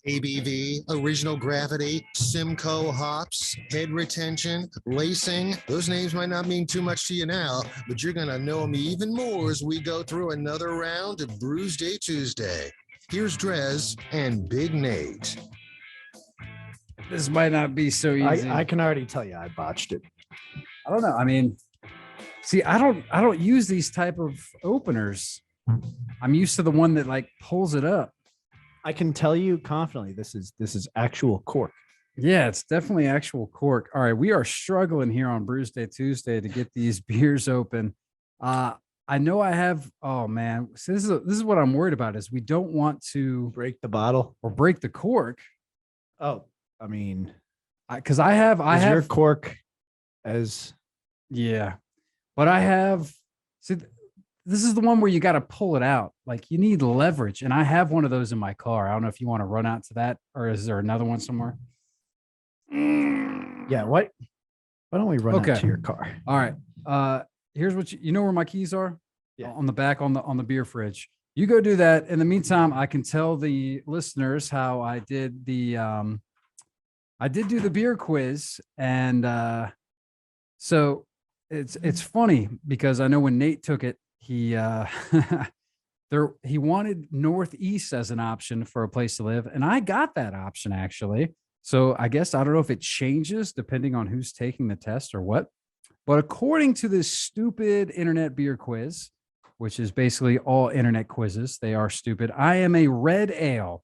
ABV, original gravity, Simcoe hops, head retention, lacing. Those names might not mean too much to you now, but you're going to know them even more as we go through another round of Brewsday Tuesday. Here's DreZ and Big Nate. This might not be so easy. I can already tell you I botched it. I don't know. I mean, see, I don't use these type of openers. I'm used to the one that like pulls it up. I can tell you confidently this is actual cork. Yeah, it's definitely actual cork. All right, we are struggling here on Brewsday Tuesday to get these beers open. I know I have. Oh man, so this is what I'm worried about is we don't want to Break the bottle or break the cork. Oh, I mean, Because I have your cork as yeah, but I have. See, this is the one where you got to pull it out. Like you need leverage, and I have one of those in my car. I don't know if you want to run out to that, or is there another one somewhere? yeah. Why don't we run out to your car? All right. Here's what you know where my keys are. Yeah. On the back on the beer fridge. You go do that. In the meantime, I can tell the listeners how I did the I did do the beer quiz, and so it's funny because I know when Nate took it, he he wanted Northeast as an option for a place to live, and I got that option actually. So I guess I don't know if it changes depending on who's taking the test or what. But according to this stupid internet beer quiz, which is basically all internet quizzes, they are stupid. I am a red ale.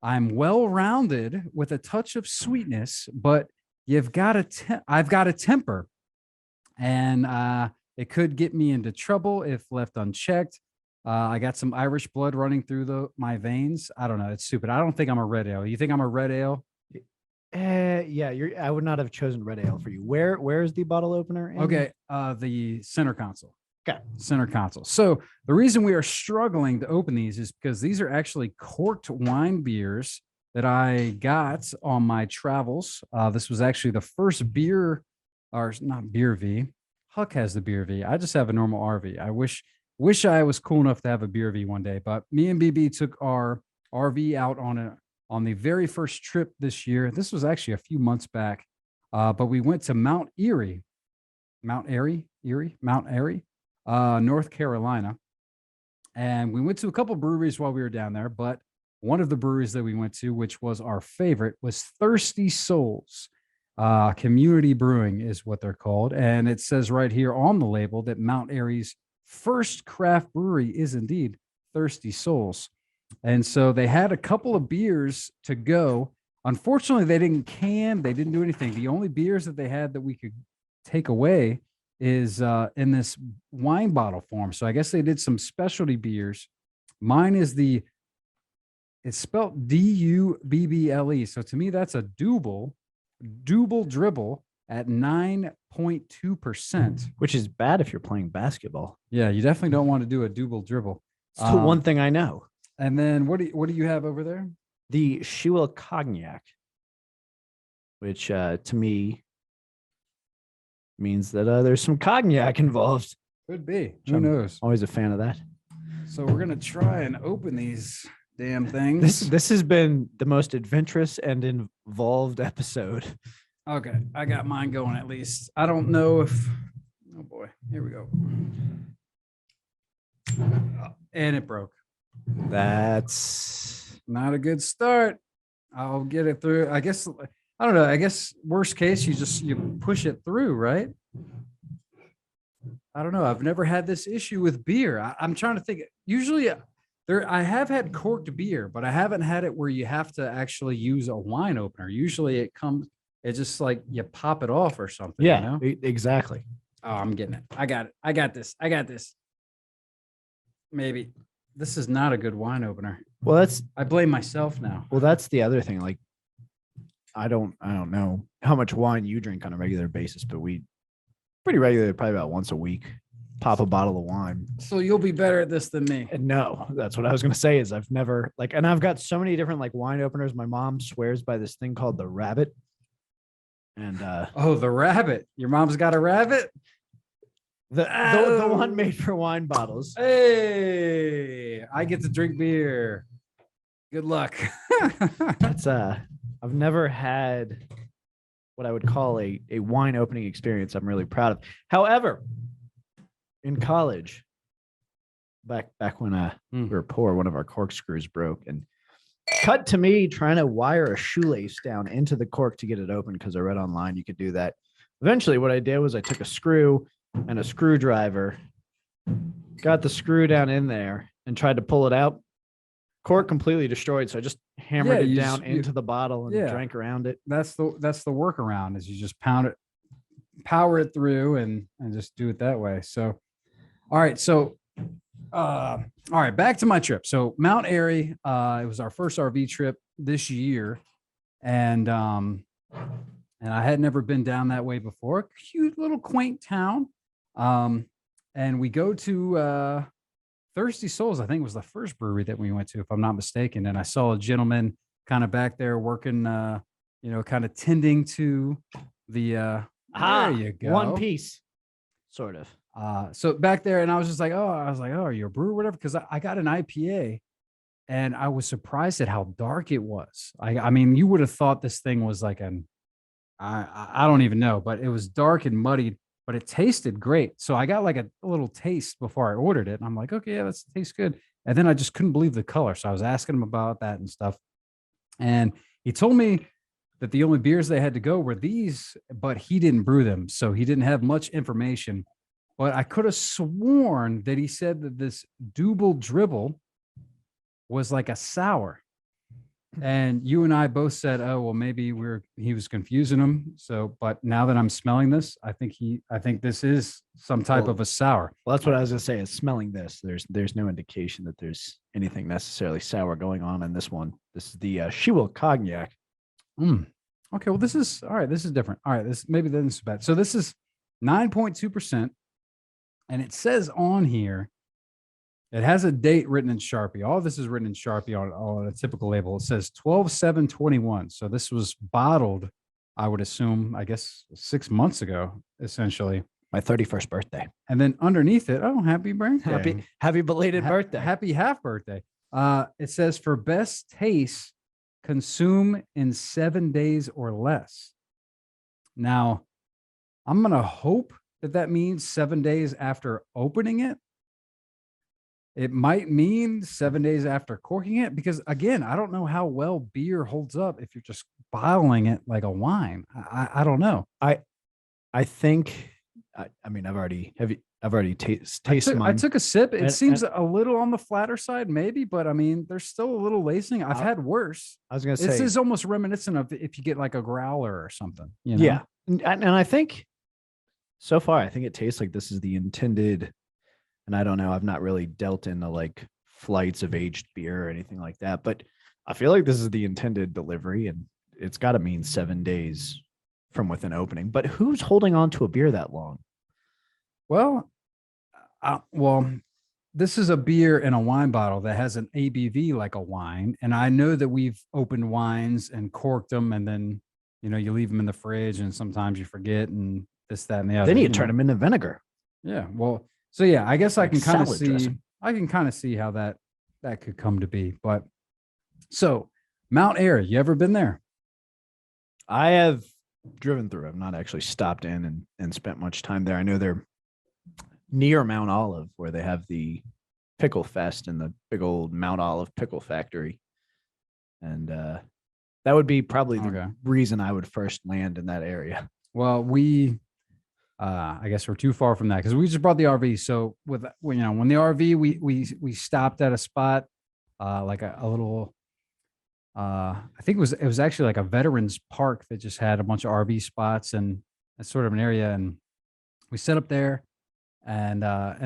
I'm well-rounded with a touch of sweetness, but I've got a temper, and it could get me into trouble if left unchecked. I got some Irish blood running through my veins. I don't know. It's stupid. I don't think I'm a red ale. You think I'm a red ale? Yeah, I would not have chosen red ale for you. Where is the bottle opener? Okay, the center console. Okay, center console. So the reason we are struggling to open these is because these are actually corked wine beers that I got on my travels. This was actually the first beer, or not beer V. Huck has the beer V. I just have a normal RV. I wish I was cool enough to have a beer V one day. But me and BB took our RV out on the very first trip this year. This was actually a few months back, but we went to Mount Airy, North Carolina. And we went to a couple breweries while we were down there, but one of the breweries that we went to, which was our favorite, was Thirsty Souls Community Brewing is what they're called. And it says right here on the label that Mount Airy's first craft brewery is indeed Thirsty Souls. And so they had a couple of beers to go. Unfortunately, they didn't do anything. The only beers that they had that we could take away is in this wine bottle form. So I guess they did some specialty beers. Mine is it's spelled D-U-B-B-L-E. So to me, that's a double dribble at 9.2%. Which is bad if you're playing basketball. Yeah, you definitely don't want to do a double dribble. It's the one thing I know. And then what do you have over there? The Shua Cognac, which to me means that there's some cognac involved. Could be. Who knows? Always a fan of that. So we're gonna try and open these damn things. This has been the most adventurous and involved episode. Okay, I got mine going at least. I don't know if. Oh boy, here we go. And it broke. That's not a good start. I'll get it through. I guess I don't know. I guess worst case, you push it through, right? I don't know. I've never had this issue with beer. I'm trying to think. Usually, I have had corked beer, but I haven't had it where you have to actually use a wine opener. Usually, it's just like you pop it off or something. Yeah, you know? Exactly. Oh, I'm getting it. I got it. I got this. Maybe. This is not a good wine opener. Well, I blame myself now. Well, that's the other thing. Like, I don't know how much wine you drink on a regular basis, but we pretty regularly, probably about once a week, pop a bottle of wine. So you'll be better at this than me. And no, that's what I was going to say is I've never and I've got so many different like wine openers. My mom swears by this thing called the rabbit. And oh, the rabbit. Your mom's got a rabbit? The one made for wine bottles. Hey, I get to drink beer. Good luck. It's I've never had what I would call a wine opening experience I'm really proud of. However, in college, back when we were poor, one of our corkscrews broke, and cut to me trying to wire a shoelace down into the cork to get it open because I read online you could do that. Eventually, what I did was I took a screw and a screwdriver, got the screw down in there, and tried to pull it out. Cork completely destroyed, so I just hammered it down into the bottle and drank around it. That's the workaround is you just power it through and just do it that way. So, all right. So, all right, back to my trip. So Mount Airy, it was our first RV trip this year. And I had never been down that way before. Cute little quaint town. And we go to, Thirsty Souls, I think was the first brewery that we went to, if I'm not mistaken. And I saw a gentleman kind of back there working, kind of tending to the, there you go. One piece, sort of. So back there, and I was like, oh, are you a brewer or whatever? Because I got an IPA and I was surprised at how dark it was. I mean, you would have thought this thing was like I don't even know, but it was dark and muddied, but it tasted great. So I got like a little taste before I ordered it. And I'm like, okay, yeah, that tastes good. And then I just couldn't believe the color. So I was asking him about that and stuff. And he told me that the only beers they had to go were these, but he didn't brew them. So he didn't have much information. But I could have sworn that he said that this Double Dribble was like a sour. And you and I both said, oh, well, maybe he was confusing them. So, but now that I'm smelling this, I think this is some type of a sour. Well, that's what I was gonna say. Is smelling this, there's no indication that there's anything necessarily sour going on in this one. This is the Shiwell Cognac. Okay, well, this is all right. This is different. All right, this maybe this is bad. So this is 9.2%, and it says on here. It has a date written in Sharpie. All of this is written in Sharpie on a typical label. It says 12/7/21. So this was bottled, I would assume, I guess 6 months ago, essentially. My 31st birthday. And then underneath it, oh, happy birthday. Happy belated birthday. Happy half birthday. It says for best taste, consume in 7 days or less. Now, I'm going to hope that means 7 days after opening it. It might mean 7 days after corking it, because again, I don't know how well beer holds up if you're just bottling it like a wine. I don't know. I think. I mean, I've already tasted mine. I took a sip. It seems a little on the flatter side, maybe, but I mean, there's still a little lacing. I've had worse. I was gonna say this is almost reminiscent of if you get like a growler or something. You know? Yeah, and I think so far, I think it tastes like this is the intended. And I don't know, I've not really dealt into like flights of aged beer or anything like that, but I feel like this is the intended delivery, and it's got to mean 7 days from within opening. But who's holding on to a beer that long? Well, this is a beer in a wine bottle that has an ABV like a wine. And I know that we've opened wines and corked them, and then, you leave them in the fridge and sometimes you forget and this, that, and the other. Then you turn them into vinegar. Yeah. Well, so yeah, I guess I can kind of see, dressing. I can kind of see how that could come to be. But so Mount Airy, you ever been there? I have driven through. I've not actually stopped in and spent much time there. I know they're near Mount Olive, where they have the Pickle Fest and the big old Mount Olive pickle factory. And that would be probably the reason I would first land in that area. Well, I guess we're too far from that because we just brought the RV. So when the RV, we stopped at a spot, like a little, I think it was actually like a veterans park that just had a bunch of RV spots and that's sort of an area. And we set up there and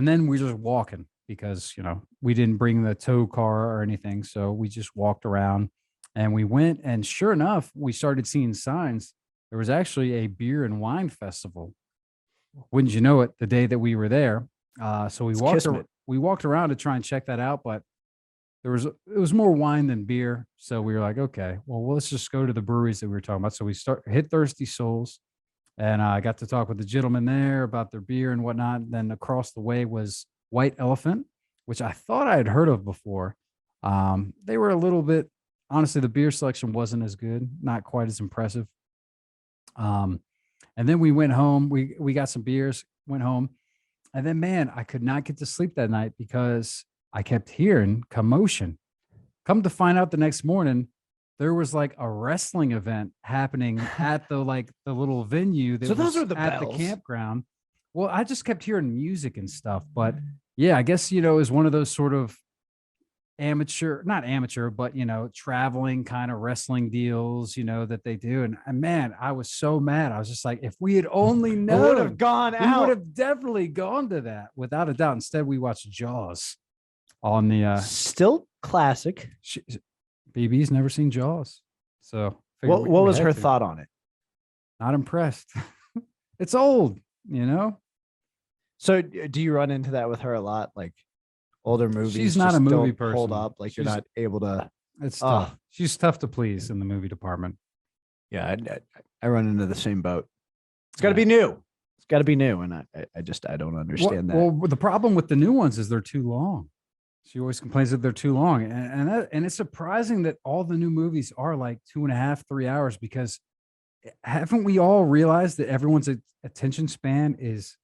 then we just walking because, we didn't bring the tow car or anything. So we just walked around and we went, and sure enough, we started seeing signs. There was actually a beer and wine festival. Wouldn't you know it, the day that we were there. So we walked around to try and check that out, but it was more wine than beer. So we were like, okay, well, let's just go to the breweries that we were talking about. So we hit Thirsty Souls, And I got to talk with the gentleman there about their beer and whatnot. Then across the way was White Elephant, which I thought I had heard of before. They were a little bit, honestly, the beer selection wasn't as good, not quite as impressive. And then we went home. We got some beers, went home. And then, man, I could not get to sleep that night because I kept hearing commotion. Come to find out the next morning, there was like a wrestling event happening at the little venue that So those was are the at bells. the campground. Well, I just kept hearing music and stuff, but yeah, I guess, it was one of those sort of not amateur, but traveling kind of wrestling deals, that they do. And man, I was so mad. I was just like, if we had only known, would have gone we out. would have definitely gone to that without a doubt. Instead, we watched Jaws on the Still classic. BB's never seen Jaws. So What was her thought on it? Not impressed. It's old, So do you run into that with her a lot? Like older movies? She's not just a movie don't person. Hold up. Like you're She's- not able to. It's tough. She's tough to please in the movie department. Yeah. I run into the same boat. It's got to be new. It's got to be new. And I don't understand that. Well, the problem with the new ones is they're too long. She always complains that they're too long. And it's surprising that all the new movies are like 2.5, 3 hours, because haven't we all realized that everyone's attention span is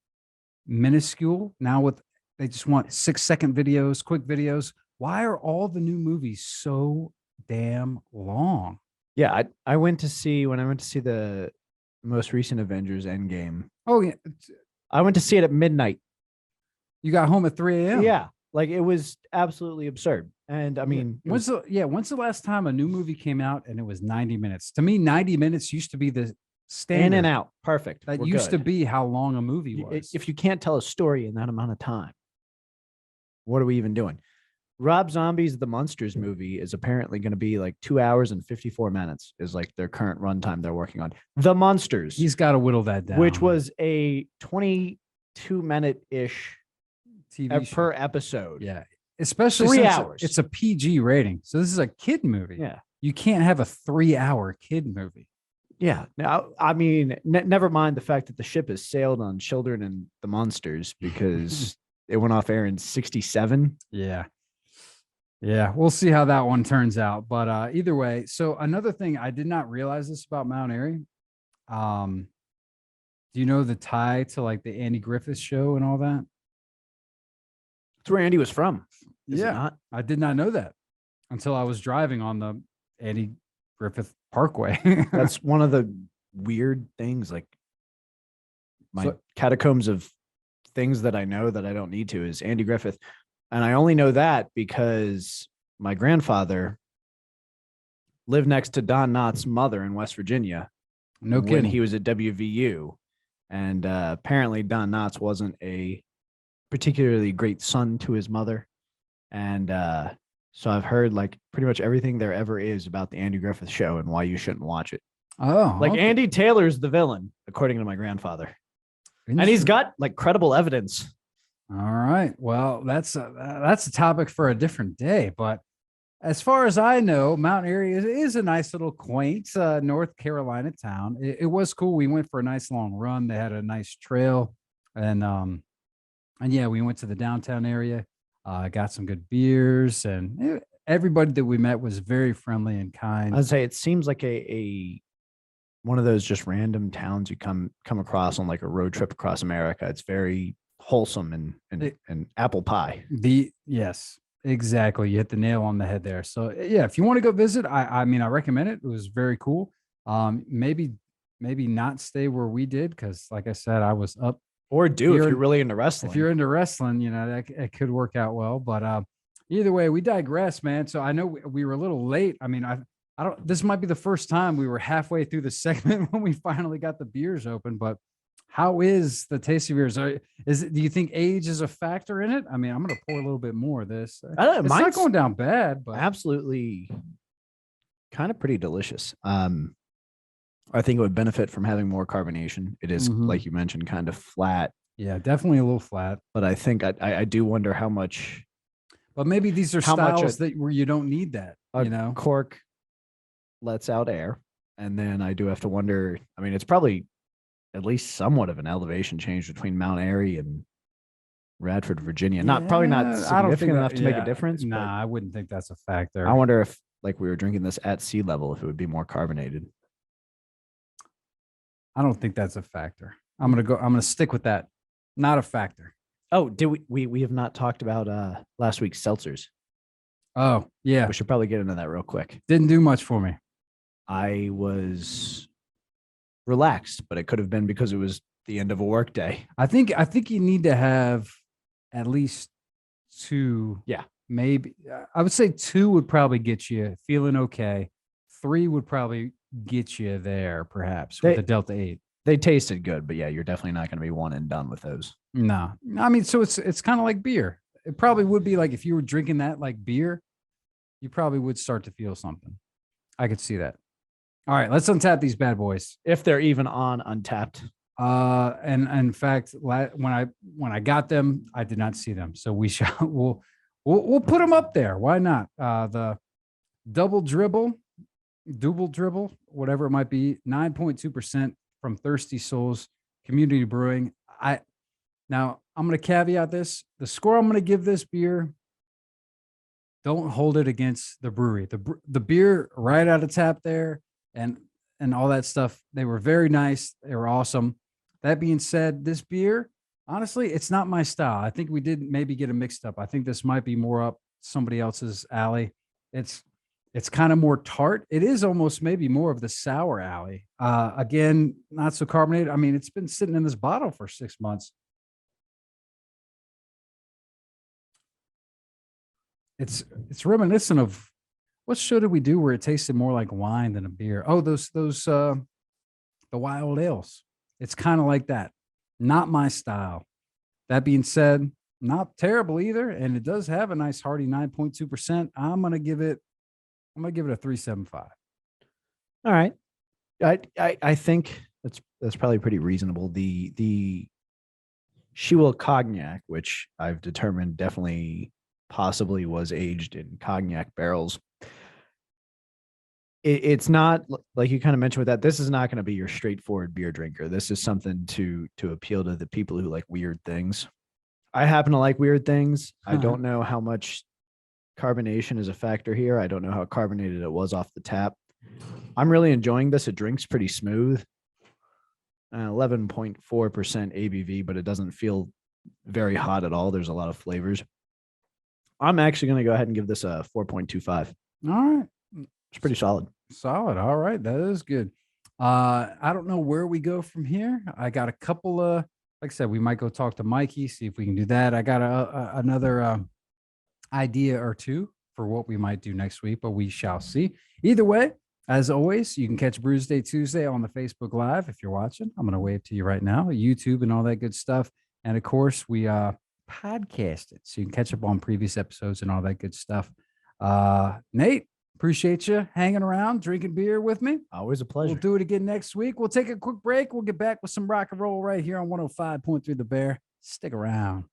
minuscule now? They just want 6-second videos, quick videos. Why are all the new movies so damn long? Yeah. I went to see, when I went to see the most recent Avengers Endgame, Oh, yeah. I went to see it at midnight. You got home at 3 a.m. Yeah. Like it was absolutely absurd. And I mean, when's the last time a new movie came out and it was 90 minutes? To me, 90 minutes used to be the standard. in and out. Perfect. That We're used to good. be how long a movie was. If you can't tell a story in that amount of time, what are we even doing? Rob Zombie's The Munsters movie is apparently going to be like 2 hours and 54 minutes is like their current runtime they're working on. The Munsters, He's got to whittle that down. which was a 22-minute-ish TV show. per episode. Yeah. Especially 3 since hours. it's a PG rating. So this is a kid movie. Yeah. You can't have a 3-hour kid movie. Yeah. Now, I mean, never mind the fact that the ship has sailed on children and the monsters because it went off air in 1967. Yeah. Yeah. We'll see how that one turns out. But either way, so another thing, I did not realize this about Mount Airy. Do you know the tie to like the Andy Griffith show and all that? That's where Andy was from. Is it Yeah. not? I did not know that until I was driving on the Andy Griffith Parkway. That's one of the weird things. Like my So- catacombs of things that I know that I don't need to is Andy Griffith. And I only know that because my grandfather lived next to Don Knotts' mother in West Virginia. No when kidding. he was at WVU. And apparently Don Knotts wasn't a particularly great son to his mother. And so I've heard like pretty much everything there ever is about the Andy Griffith show and why you shouldn't watch it. Oh, Like okay. Andy Taylor's the villain, according to my grandfather. And he's got like credible evidence. All right. Well, that's a topic for a different day. But as far as I know, Mount Airy is a nice little quaint North Carolina town. It was cool. We went for a nice long run. They had a nice trail, and yeah, we went to the downtown area. Got some good beers, and everybody that we met was very friendly and kind. I'd say it seems like a one of those just random towns you come across on like a road trip across America. It's very wholesome and apple pie. Yes, exactly. You hit the nail on the head there. So yeah, if you want to go visit, I mean, I recommend it. It was very cool. Maybe not stay where we did, because like I said, I was up. Or if you're really into wrestling. If you're into wrestling, that could work out well. But either way, we digress, man. So I know we were a little late. I mean, I don't. This might be the first time we were halfway through the segment when we finally got the beers open. But how is the tasty beers? Do you think age is a factor in it? I mean, I'm going to pour a little bit more of this. I don't know. It's Mine's not going down bad, but absolutely kind of pretty delicious. I think it would benefit from having more carbonation. It is, Mhm. like you mentioned, kind of flat, yeah, definitely a little flat. but I think I do wonder how much But maybe these are How much styles where you don't need that. a cork lets out air. And then I do have to wonder, I mean, it's probably at least somewhat of an elevation change between Mount Airy and Radford, Virginia. Probably not Yeah, I don't think significant enough to make a yeah, difference. Nah, But I wouldn't think that's a factor. I wonder if, like, we were drinking this at sea level, if it would be more carbonated. I don't think that's a factor. I'm gonna stick with that. Not a factor. Oh, did we have not talked about last week's seltzers? Oh, yeah. We should probably get into that real quick. Didn't do much for me. I was relaxed, but it could have been because it was the end of a work day. I think you need to have at least 2. Yeah. Maybe I would say 2 would probably get you feeling okay. 3 would probably get you there, perhaps with the Delta 8. They tasted good, but yeah, you're definitely not going to be one and done with those. No, I mean, so it's kind of like beer. It probably would be like if you were drinking that like beer, you probably would start to feel something. I could see that. All right, let's untap these bad boys. If they're even on Untapped. And in fact, when I got them, I did not see them. So we'll put them up there. Why not? The double dribble, whatever it might be, 9.2% from Thirsty Souls Community Brewing. Now I'm going to caveat this. The score I'm going to give this beer, don't hold it against the brewery. The beer right out of tap there and all that stuff. They were very nice. They were awesome. That being said, this beer, honestly, it's not my style. I think we did maybe get it mixed up. I think this might be more up somebody else's alley. It's kind of more tart. It is almost maybe more of the sour alley. Again, not so carbonated. I mean, it's been sitting in this bottle for 6 months. It's reminiscent of what show did we do where it tasted more like wine than a beer? Oh, those the wild ales. It's kind of like that. Not my style. That being said, not terrible either, and it does have a nice hearty 9.2%. I'm gonna give it a 3.75. All right. I think that's probably pretty reasonable. The Shiwa cognac, which I've determined definitely possibly was aged in cognac barrels. It's not, like you kind of mentioned with that, this is not going to be your straightforward beer drinker. This is something to appeal to the people who like weird things. I happen to like weird things. I don't know how much carbonation is a factor here. I don't know how carbonated it was off the tap. I'm really enjoying this. It drinks pretty smooth. 11.4% ABV, but it doesn't feel very hot at all. There's a lot of flavors. I'm actually going to go ahead and give this a 4.25. All right. It's pretty solid. Solid. All right. That is good. I don't know where we go from here. I got a couple of, like I said, we might go talk to Mikey, see if we can do that. I got another idea or two for what we might do next week, but we shall see. Either way, as always, you can catch Brewsday Tuesday on the Facebook Live if you're watching. I'm going to wave to you right now, YouTube and all that good stuff. And of course, we podcast it, so you can catch up on previous episodes and all that good stuff. Nate, appreciate you hanging around, drinking beer with me. Always a pleasure. We'll do it again next week. We'll take a quick break. We'll get back with some rock and roll right here on 105.3 The Bear. Stick around.